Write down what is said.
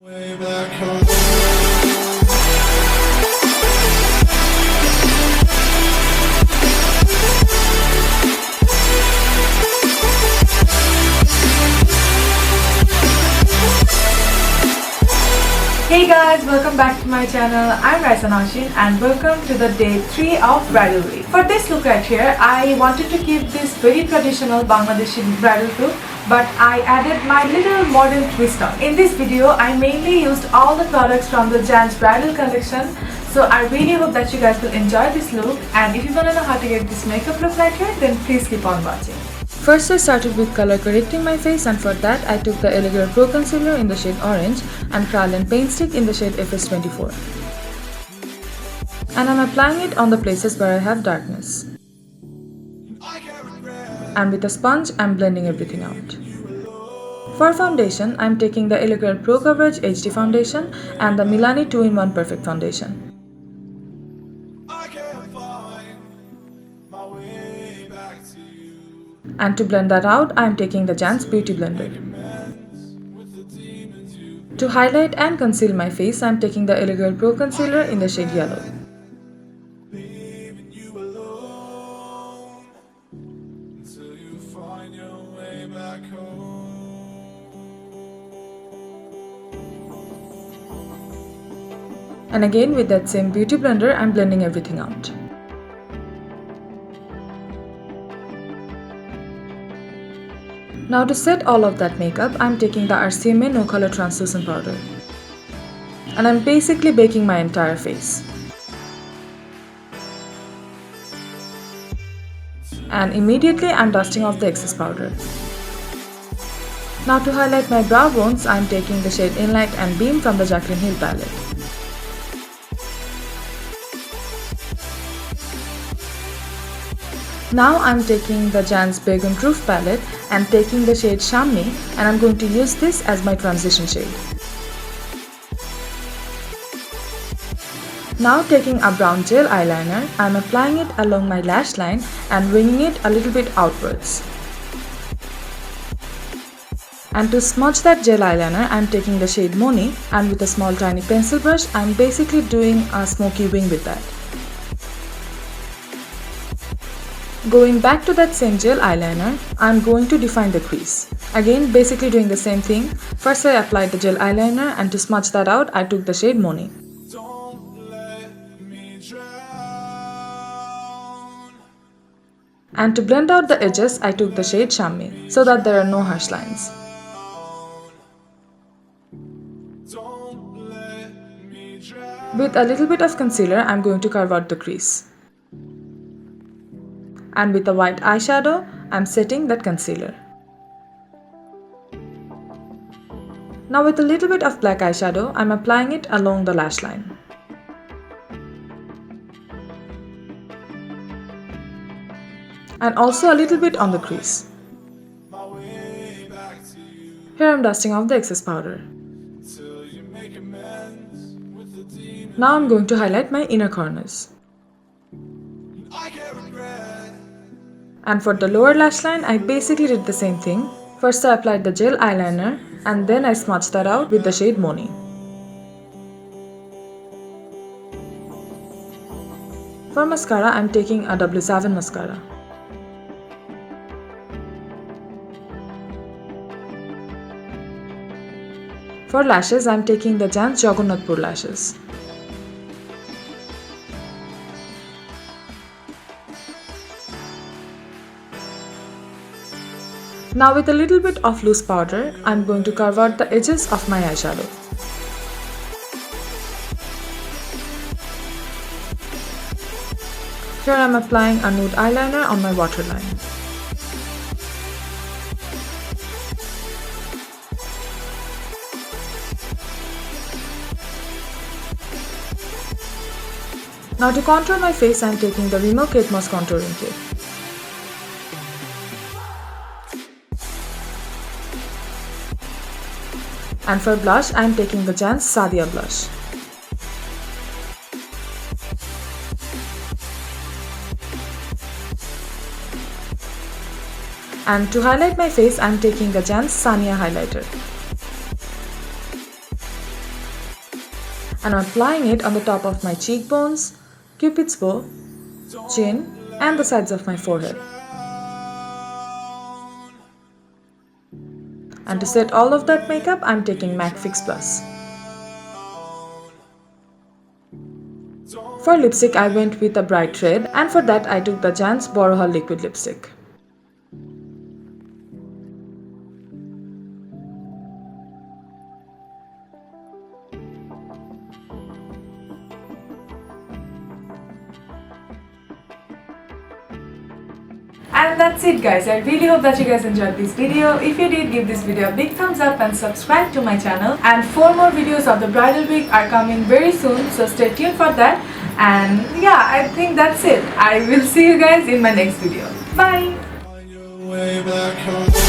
Way back home. Hey guys, welcome back to my channel. I'm Raisa Naushin and welcome to the day 3 of bridal week. For this look right here, I wanted to keep this very traditional Bangladeshi bridal look, but I added my little modern twist on. In this video, I mainly used all the products from the Jands bridal collection, so I really hope that you guys will enjoy this look, and if you want to know how to get this makeup look right here, then please keep on watching. First I started with color correcting my face, and for that I took the eyliner Pro Concealer in the shade Orange and krayolan paint stick in the shade FS24. And I'm applying it on the places where I have darkness. And with a sponge I'm blending everything out. For foundation, I'm taking the eyliner Pro Coverage HD Foundation and the Milani 2-in-1 Perfect Foundation. And to blend that out, I am taking the Jands Beauty Blender. To highlight and conceal my face, I am taking the eyliner Pro Concealer in the shade Yellow. And again with that same beauty blender, I am blending everything out. Now to set all of that makeup, I am taking the RCMA No Color Translucent Powder. And I am basically baking my entire face. And immediately I am dusting off the excess powder. Now to highlight my brow bones, I am taking the shade Inlight and Beam from the Jaclyn palette. Now I am taking the Jands Begum Proof palette and taking the shade Shamni, and I am going to use this as my transition shade. Now taking a brown gel eyeliner, I am applying it along my lash line and winging it a little bit outwards. And to smudge that gel eyeliner, I am taking the shade Moni, and with a small tiny pencil brush, I am basically doing a smoky wing with that. Going back to that same gel eyeliner, I am going to define the crease. Again, basically doing the same thing. First I applied the gel eyeliner, and to smudge that out, I took the shade Moni. And to blend out the edges, I took the shade Shammi, so that there are no harsh lines. With a little bit of concealer, I am going to carve out the crease. And with a white eyeshadow, I am setting that concealer. Now with a little bit of black eyeshadow, I am applying it along the lash line. And also a little bit on the crease. Here I am dusting off the excess powder. Now I am going to highlight my inner corners. And for the lower lash line, I basically did the same thing. First I applied the gel eyeliner, and then I smudged that out with the shade Moni. For mascara, I am taking a W7 mascara. For lashes, I am taking the Jands Jagannatpur lashes. Now with a little bit of loose powder, I am going to carve out the edges of my eyeshadow. Here I am applying a nude eyeliner on my waterline. Now to contour my face, I am taking the Rimmel contouring kit. And for blush, I am taking the Jands Sadia blush. And to highlight my face, I am taking the Jands Sania highlighter. and I'm applying it on the top of my cheekbones, cupid's bow, chin and the sides of my forehead. And to set all of that makeup, I'm taking MAC Fix Plus. For lipstick, I went with a bright red, and for that I took the Jands Borohal liquid lipstick. And that's it guys, I really hope that you guys enjoyed this video. If you did, give this video a big thumbs up and subscribe to my channel. And 4 more videos of the bridal week are coming very soon, so stay tuned for that. And yeah, I think that's it. I will see you guys in my next video. Bye! Way back home.